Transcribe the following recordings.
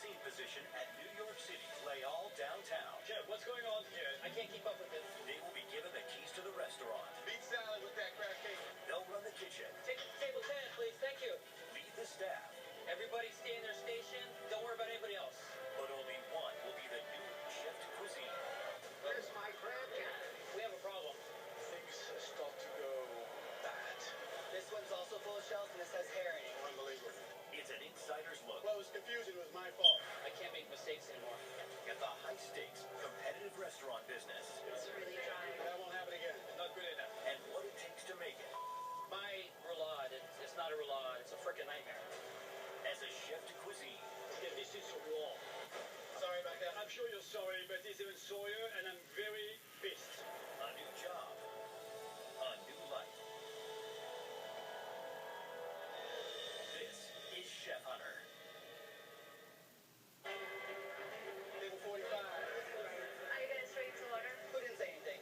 cuisine position at New York City's Lay All downtown. Jeff, what's going on here? I can't keep up with this. They will be given the keys to the restaurant. Beet salad with that crab cake. They'll run the kitchen. Take it to table 10, please. Thank you. Lead the staff. Everybody stay in their station. Don't worry about anybody else. But only one will be the new chef de cuisine. Where's my crab cake? We have a problem. Things start to go bad. This one's also full of shells and it says herring. Unbelievable. It's an insider's look Well, it was confusing. It was my fault. I can't make mistakes anymore. at the high-stakes, competitive restaurant business. It's really dry. That won't happen again. Not good enough. And what it takes to make it. My roulade, it's not a roulade. It's a frickin' nightmare. As a chef de cuisine. Okay, this is raw. Sorry about that. I'm sure you're sorry, but it's even sorrier, and I'm very pissed. A new job. A new life. This is Chef Hunter. Table 45. Are you guys ready to order? Who didn't say anything?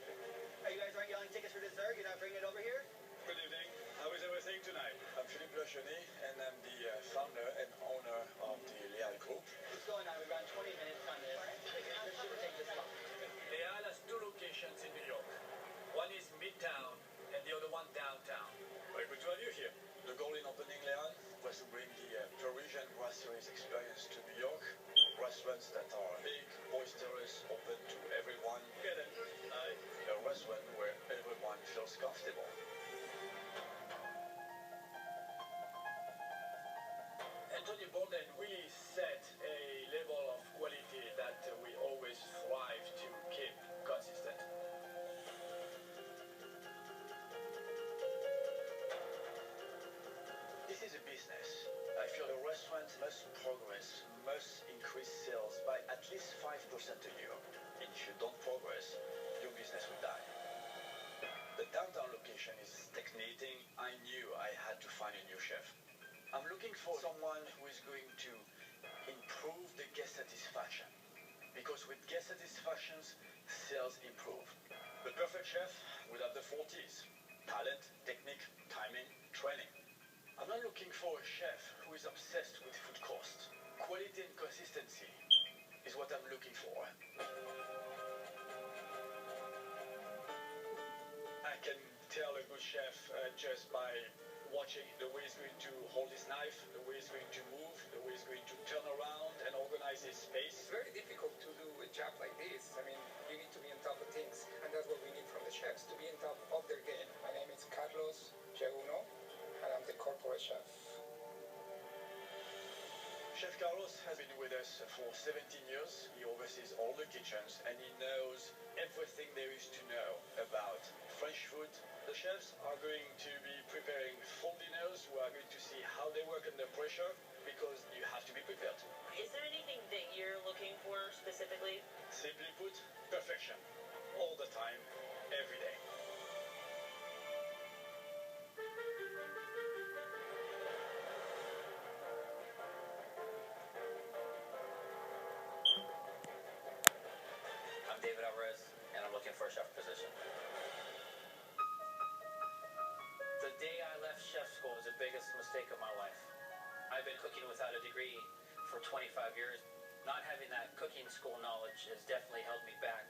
Are you guys aren't yelling tickets for dessert? You're not bringing it over here? Good evening. How is everything tonight? I'm Philippe Lecheny, and I'm the founder and owner of the Leal Group. What's going on? We've got 20 minutes on this. This shouldn't take this long. Leal has two locations in New York. One is Midtown and the other one downtown. Very good to have you here. The goal in opening Leal was to bring the Parisian groceries experience to New York. Restaurants that are big, boisterous, open to everyone. Get it? A restaurant where everyone feels comfortable. Anthony Bourdain really set a level of quality that we always strive to keep consistent. This is a business. I feel the restaurant must progress, must increase sales by at least 5% a year. And if you don't progress, your business will die. The downtown location is stagnating. I knew I had to find a new chef. I'm looking for someone who is going to improve the guest satisfaction. Because with guest satisfactions, sales improve. The perfect chef will have the 40s. Talent, technique, timing, training. I'm not looking for a chef who is obsessed with food cost. Quality and consistency is what I'm looking for. I can tell a good chef just by watching the way he's going to hold his knife, the way he's going to move, the way he's going to turn around and organize his space. It's very difficult to do a job like this. I mean, you need to be on top of things, and that's what we need from the chefs, to be on top of their game. My name is Carlos Jaguno, and I'm the corporate chef. Chef Carlos has been with us for 17 years. He oversees all the kitchens, and he knows everything there is to know about French food. The chefs are going to be preparing full dinners. We are going to see how they work under pressure, because you have to be prepared. Is there anything that you're looking for specifically? Simply put, perfection. All the time, every day. I'm David Alvarez, and I'm looking for a chef position. The day I left chef school was the biggest mistake of my life. I've been cooking without a degree for 25 years. Not having that cooking school knowledge has definitely held me back.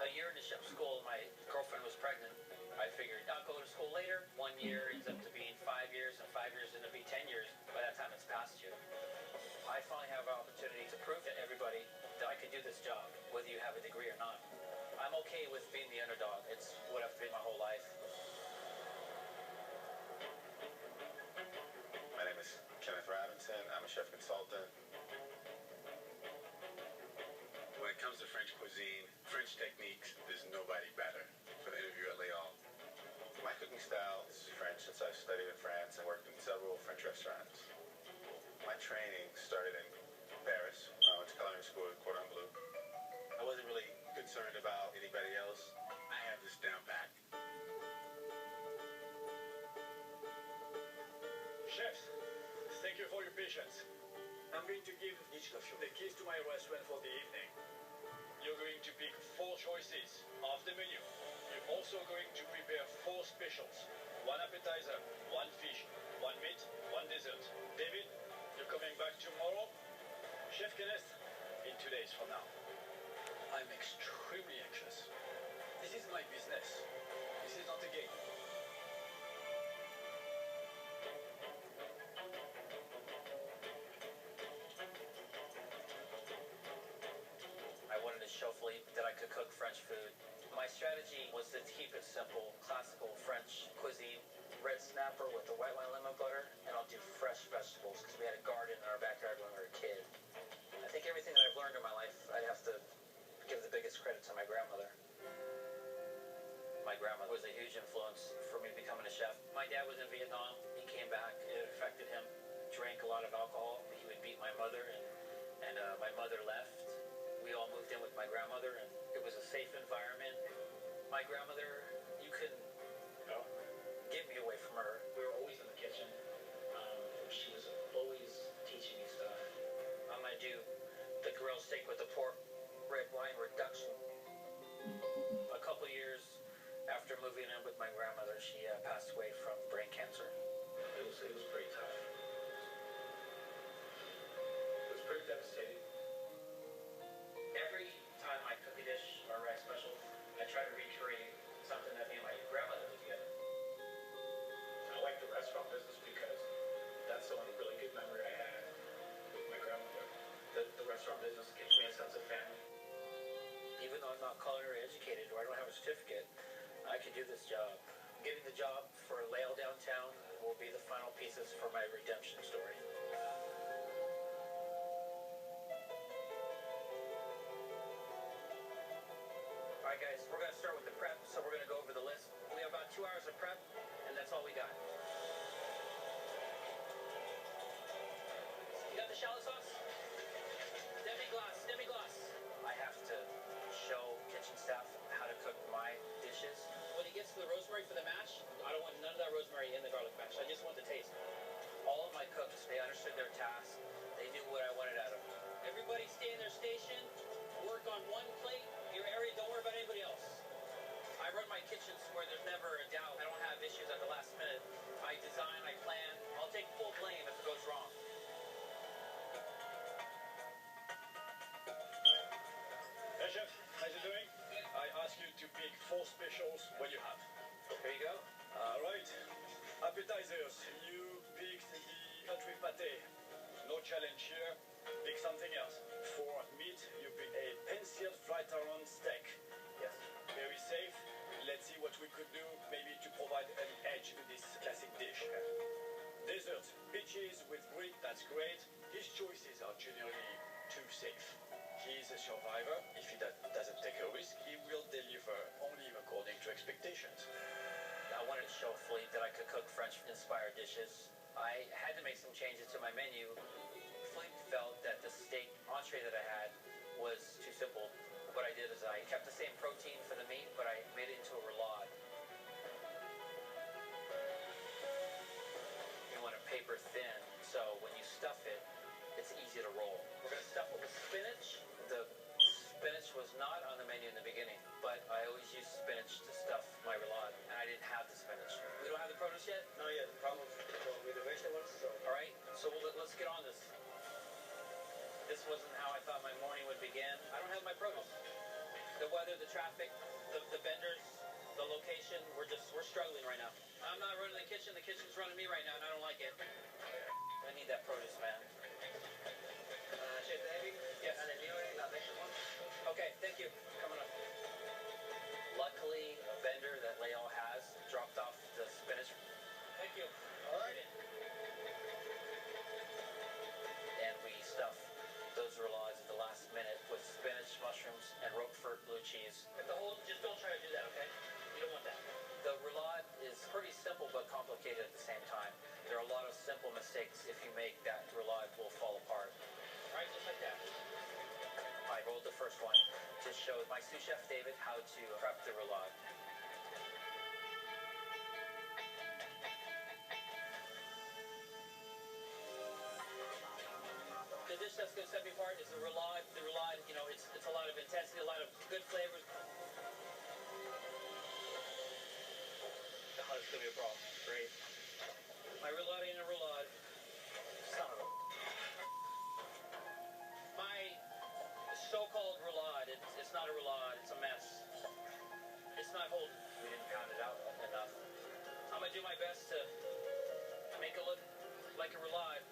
A year into chef school, my girlfriend was pregnant. I figured I'll go to school later. 1 year ends up to being 5 years, and 5 years ends up being 10 years. By that time, it's past you. I finally have an opportunity to prove to everybody that I can do this job, whether you have a degree or not. I'm okay with being the underdog. It's what I've been my whole life. My name is Kenneth Robinson. I'm a chef consultant. When it comes to French cuisine, French techniques, there's nobody better for the interview at Leal. My cooking style is French since I studied in France and worked in several French restaurants. My training started in Paris. I went to culinary school at Cordon Bleu. I wasn't really concerned about anybody else. I have this down pat. Chefs, thank you for your patience. I'm going to give each of you the keys to my restaurant for the evening. You're going to pick 4 choices of the menu. You're also going to prepare 4 specials. 1 appetizer, 1 fish, 1 meat, 1 dessert. David, You're coming back tomorrow? Chef Kenneth, in 2 days from now. I'm extremely anxious. This is my business. This is not a game. I wanted to show Philippe that I could cook French food. My strategy was to keep it simple, classical French cuisine. Red snapper with the white wine lemon butter, and I'll do fresh vegetables because we had a garden in our backyard when we were a kid. I think everything that I've learned in my life, I'd have to give the biggest credit to my grandmother. My grandmother was a huge influence for me becoming a chef. My dad was in Vietnam. He came back. It affected him. Drank a lot of alcohol. He would beat my mother, and my mother left. We all moved in with my grandmother, and it was a safe environment. My grandmother, you couldn't get me away from her. We were always in the kitchen. She was always teaching me stuff. I'm gonna do the grilled steak with the pork, red wine reduction. A couple years after moving in with my grandmother, she passed away from brain cancer. It was pretty tough. It was pretty devastating. Every time I cook a dish or write special, I try to recreate something that me and my grandmother did together. I like the restaurant business because that's the one really good memory I had with my grandmother. The restaurant business gives me a sense of family. Even though I'm not culinary educated or I don't have a certificate, I can do this job. Getting the job for Lael downtown will be the final pieces for my redemption story. Alright guys, we're going to start with the prep, so we're going to go over the list. We have about 2 hours of prep, and that's all we got. You got the shallot sauce? Demi-glace. I have to show kitchen staff how to cook my dishes. When it gets to the rosemary for the mash, I don't want none of that rosemary in the garlic mash. I just want the taste. All of my cooks, they understood their task. They knew what I wanted out of them. Everybody stay in their station. Work on one plate. Your area, don't worry about anybody else. I run my kitchens where there's never a doubt. I don't have issues at the last minute. I design, I plan. I'll take full blame if it goes wrong. Hey chef, how's it doing? I ask you to pick 4 specials. What do you have? Here you go. Alright. Appetizers. You picked the country pate. No challenge here. Pick something else. For meat, you pick a penciled fly-taron steak. Yes. Very safe. Let's see what we could do, maybe to provide an edge to this classic dish. Dessert. Peaches with brie, that's great. His choices are generally too safe. He's a survivor. If he doesn't take a risk, he will deliver only according to expectations. I wanted to show Philippe that I could cook French-inspired dishes. I had to make some changes to my menu. Philippe felt that the steak entree that I had was too simple. What I did is I kept the same protein for the meat, but I made it into a roulade. You want it paper thin, so when you stuff it, it's easy to roll. We're going to stuff it with spinach. The spinach was not on the menu in the beginning, but I always use spinach to stuff my roulade, and I didn't have the spinach. We don't have the produce yet? No, yeah, the problem with the vegetables, so. All right, so let's get on this. This wasn't how I thought my morning would begin. I don't have my produce. The weather, the traffic, the vendors, the location, we're struggling right now. I'm not running the kitchen's running me right now, and I don't like it. I need that produce, man. Chef David, Yes. delivering the vegetables. Okay, thank you. Coming up. Luckily, a vendor that Lael has dropped off the spinach. Thank you. All right. And we stuff those roulades at the last minute with spinach, mushrooms, and Roquefort blue cheese. Just don't try to do that, okay? You don't want that. The roulade is pretty simple but complicated at the same time. There are a lot of simple mistakes. If you make that, roulade will fall apart. All right, just like that. I rolled the first one to show my sous chef David how to prep the roulade. The dish that's going to set me apart is the roulade. The roulade, you know, it's a lot of intensity, a lot of good flavors. Oh, it's going to be a problem. Great. My roulade ain't a roulade. Son of a... do my best to make it look like a roulade.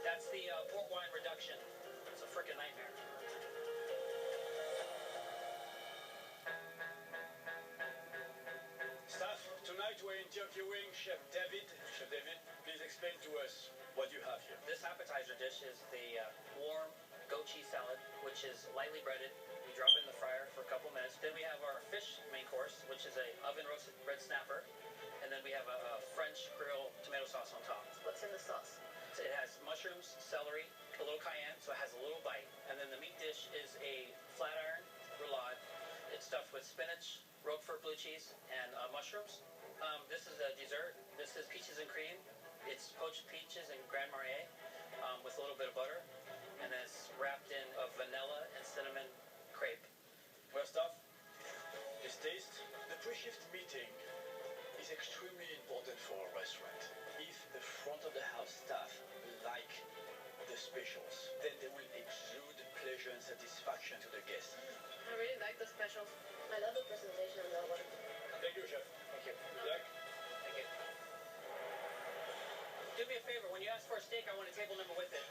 That's the port wine reduction. It's a frickin' nightmare. Staff, tonight we're interviewing Chef David. Chef David, please explain to us what you have here. This appetizer dish is the warm goat cheese salad, which is lightly breaded. We drop it in the fryer for a couple minutes. Then we have our fish main course, which is a oven roasted red snapper. And then we have a French grill tomato sauce on top. What's in the sauce? It has mushrooms, celery, a little cayenne, so it has a little bite. And then the meat dish is a flat iron roulade. It's stuffed with spinach, Roquefort blue cheese, and mushrooms. This is a dessert. This is peaches and cream. It's poached peaches and Grand Marnier with a little bit of butter. And then it's wrapped in a vanilla and cinnamon crepe. Well, staff, this taste. The pre-shift meeting is extremely important for a restaurant. If the front of the house staff like the specials, then they will exude pleasure and satisfaction to the guests. I really like the specials. I love the presentation of that one. Thank you, Chef. Thank you. Jack? Thank you. Do me a favor, when you ask for a steak, I want a table number with it.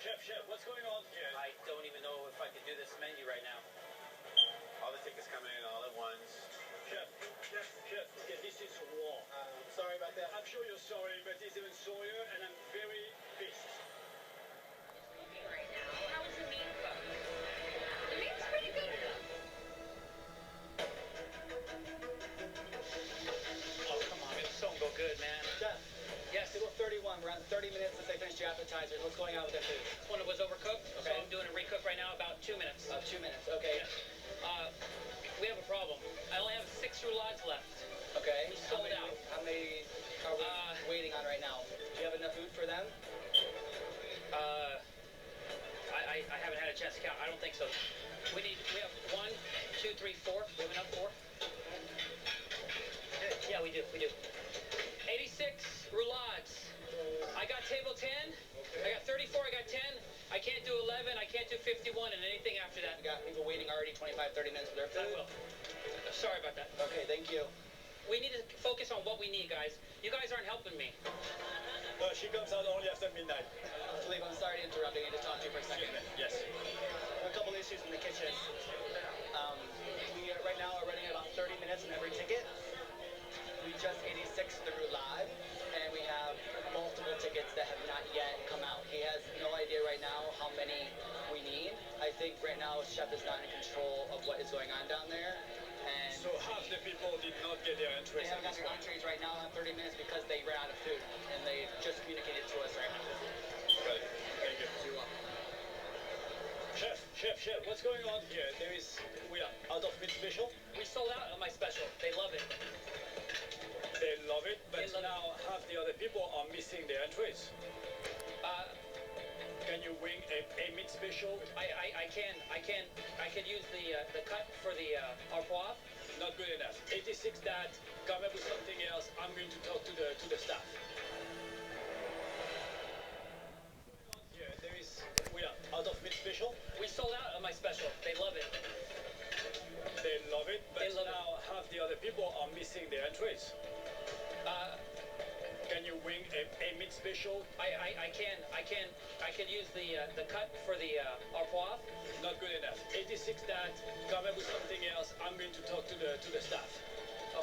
Chef, what's going on here? I don't even know if I could do this menu right now. All the tickets coming in all at once. Chef, okay, this is wrong. Sorry about that. I'm sure you're sorry, but it's even sorrier, and I'm very pissed. Right now, how is the meat cooked? The meat's pretty good enough. Oh, come on, it don't go good, man. Jeff, Yes, table 31. We're on 30 minutes since they finished your appetizers. What's going on with their food? this one was overcooked, so Okay. I'm doing a recook right now, about 2 minutes. 2 minutes. Okay. We have a problem. I only have 6 roulades left. Okay. We sold out. How many are we waiting on right now? Do you have enough food for them? I haven't had a chance to count. I don't think so. We have 1, 2, 3, 4. We have enough 4? Yeah, we do. 86 roulades. I got table 10. I got 34. I got 10. I can't do 11. I can't do 51 and anything after that. We got people waiting already 25, 30 minutes for their I food. will. Sorry about that. Okay, thank you. We need to focus on what we need, guys. You guys aren't helping me. No, she comes out only after midnight. Philippe, I'm sorry to interrupt. I need to talk to you for a second. Yes. A couple issues in the kitchen. We right now are running about 30 minutes on every ticket. We just 86 the roulade, and we have multiple tickets that have not yet come out. He has no idea right now how many we need. I think right now Chef is not in control of what is going on down there. And So half the people did not get their they entries. haven't got their entrees right now in 30 minutes because they ran out of food, and they just communicated to us right now. Right. Thank you. Chef, what's going on here? We are out of meat special. We sold out on my special. They love it. They love it, but They love now half the other people are missing their entries. Can you wing a meat special? I can use the cut for the au poivre. Not good enough. 86 that. Come up with something else. I'm going to talk to the staff. Here, we are out of meat special. We sold out on my special. They love it. They love it, but They love it. now half the other people are missing their entries. Can you wing a meat special? I can use the cut for the au poivre. Not good enough. 86 that. Come up with something else. I'm going to talk to the staff.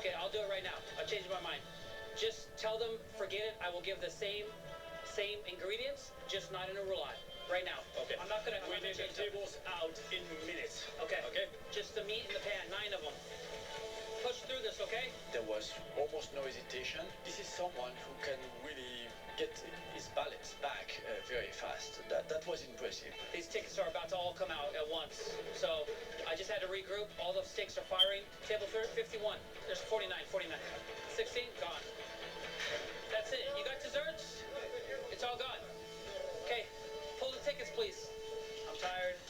Okay, I'll do it right now. I'll change my mind. Just tell them, forget it. I will give the same ingredients, just not in a roulade. Right now. Okay. I'm not gonna We need the change them. tables out in minutes. Okay. Okay. Just the meat in the pan, 9 of them. Push through this, okay? There was almost no hesitation. This is someone who can really get his balance back very fast. That was impressive. These tickets are about to all come out at once. So I just had to regroup. All those sticks are firing. Table 51. There's 49. 16, gone. That's it. You got desserts? It's all gone. Okay, pull the tickets, please. I'm tired.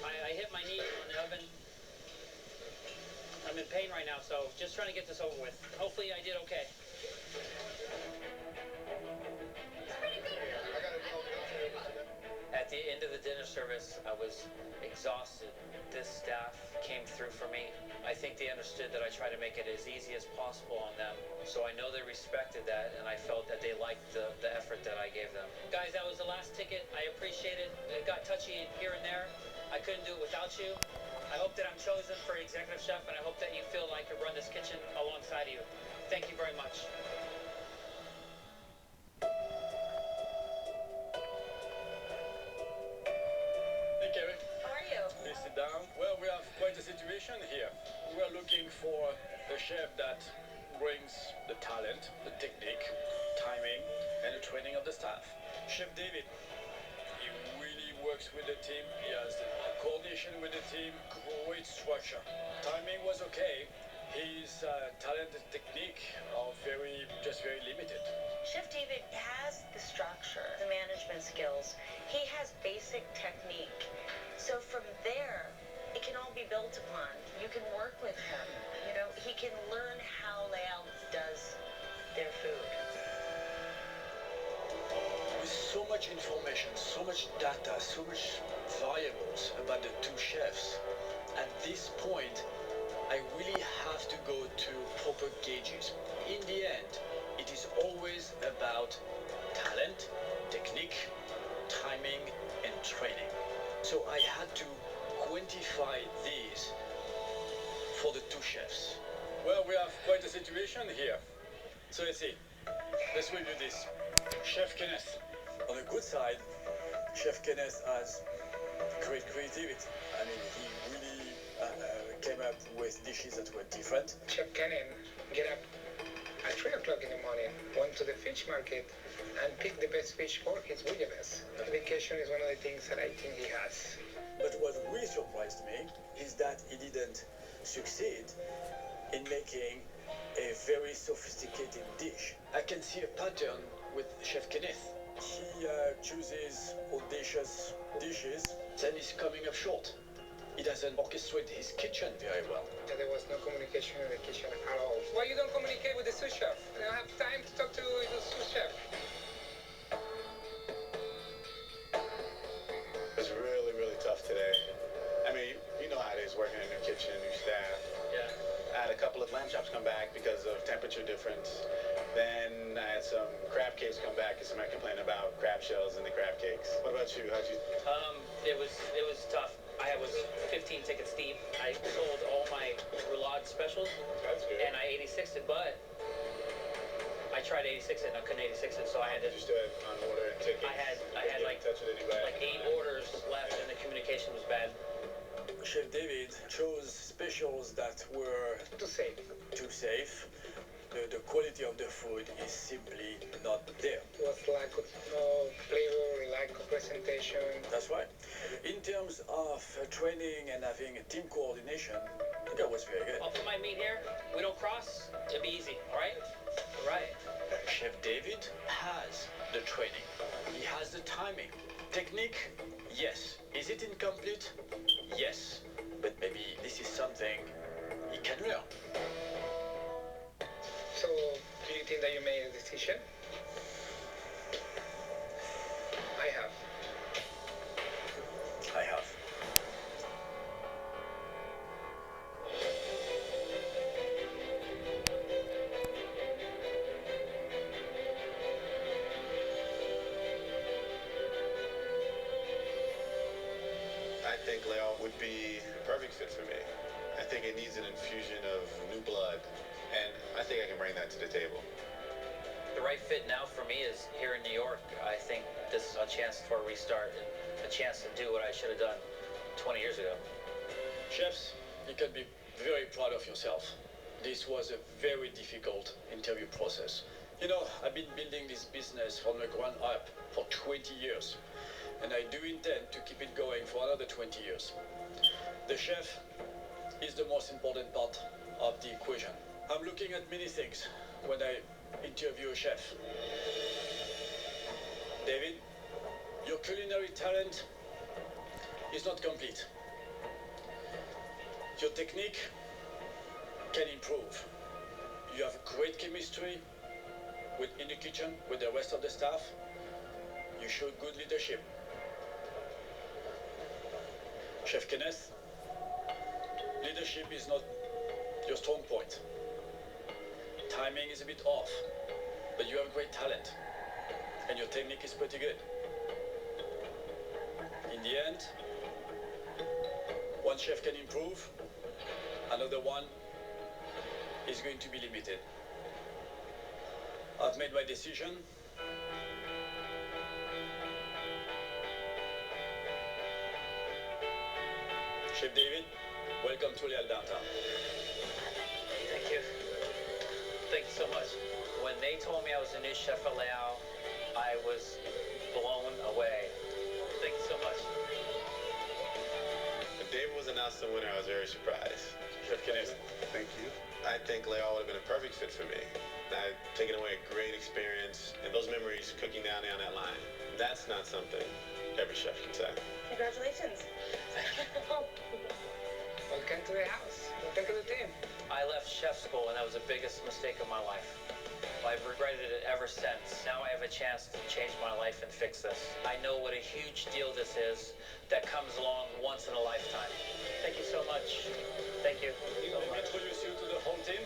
I hit my knee on the oven. I'm in pain right now, so just trying to get this over with. Hopefully I did okay. At the end of the dinner service, this. I was exhausted. This staff came through for me. I think they understood that I tried to make it as easy as possible on them. So I know they respected that, and I felt that they liked the effort that I gave them. Guys, that was the last ticket. I appreciate it. It got touchy here and there. I couldn't do it without you. I hope that I'm chosen for executive chef, and I hope that you feel like I could run this kitchen alongside of you. Thank you very much. Hey, Kevin. How are you? Please sit down. Well, we have quite a situation here. We are looking for a chef that brings the talent, the technique, timing, and the training of the staff. Chef David, he really works with the team. He has the coordination with the team, great structure. Timing was okay. His talent and technique are very limited. Chef David has the structure, the management skills. He has basic technique. So from there, it can all be built upon. You can work with him. You know, he can learn how Layout does their food. With so much information, so much data, so much variables about the two chefs, at this point, I really have to go to proper gauges. In the end, it is always about talent, technique, timing, and training. So I had to quantify these for the two chefs. Well, we have quite a situation here. So let's see. Let's review this. Chef Kenneth. On the good side, Chef Kenneth has great creativity. I mean, he really came up with dishes that were different. Chef Cannon get up at 3 o'clock in the morning, went to the fish market, and picked the best fish for his bouillabaisse. Dedication is one of the things that I think he has. But what really surprised me is that he didn't succeed in making a very sophisticated dish. I can see a pattern with Chef Kenneth. He chooses audacious dishes, then he's coming up short. He doesn't orchestrate his kitchen very well. There was no communication in the kitchen at all. Why you don't communicate with the sous chef? You don't have time to talk to the sous chef. It's really, really tough today. I mean, you know how it is working in your kitchen, new staff. Yeah. I had a couple of lamb chops come back because of temperature difference. Then I had some crab cakes come back because somebody complained about crab shells in the crab cakes. What about you? How'd you? It was tough. I was 15 tickets deep. I sold all my roulade specials. That's good. And I 86'd it, but I tried 86 it and I couldn't 86 it, so I had to. You still had on order tickets? I had like touch with anybody? like 8 orders left, and the communication was bad. Chef David chose specials that were Too safe. too safe. The quality of the food is simply not there. It was lack of flavor, lack of presentation. That's right. In terms of training and having a team coordination, that was very good. I'll put my meat here. We don't cross. It'll be easy, all right? All right. Chef David has the training. He has the timing. Technique, yes. Is it incomplete? Yes. But maybe this is something he can learn. So, do you think that you made a decision? I have. I have. I think Leon would be a perfect fit for me. I think it needs an infusion of new blood, and I think I can bring that to the table. The right fit now for me is here in New York. I think this is a chance for a restart and a chance to do what I should have done 20 years ago. Chefs, you can be very proud of yourself. This was a very difficult interview process. You know, I've been building this business from the ground up for 20 years, and I do intend to keep it going for another 20 years. The chef is the most important part of the equation. I'm looking at many things when I interview a chef. David, your culinary talent is not complete. Your technique can improve. You have great chemistry in the kitchen with the rest of the staff. You show good leadership. Chef Kenneth, leadership is not your strong point. Timing is a bit off, but you have great talent, and your technique is pretty good. In the end, one chef can improve, another one is going to be limited. I've made my decision. Chef David, welcome to Leal Downtown. Thank you. Thank you so much. When they told me I was the new chef at Leal, I was blown away. Thank you so much. When David was announced the winner, I was very surprised. Chef Kenneth. Thank you. I think Leal would have been a perfect fit for me. I've taken away a great experience and those memories cooking down there on that line. That's not something every chef can say. Congratulations. Welcome to the house. Welcome to the team. I left chef school, and that was the biggest mistake of my life. I've regretted it ever since. Now I have a chance to change my life and fix this. I know what a huge deal this is that comes along once in a lifetime. Thank you so much. Thank you so Let me much. introduce you to the whole team.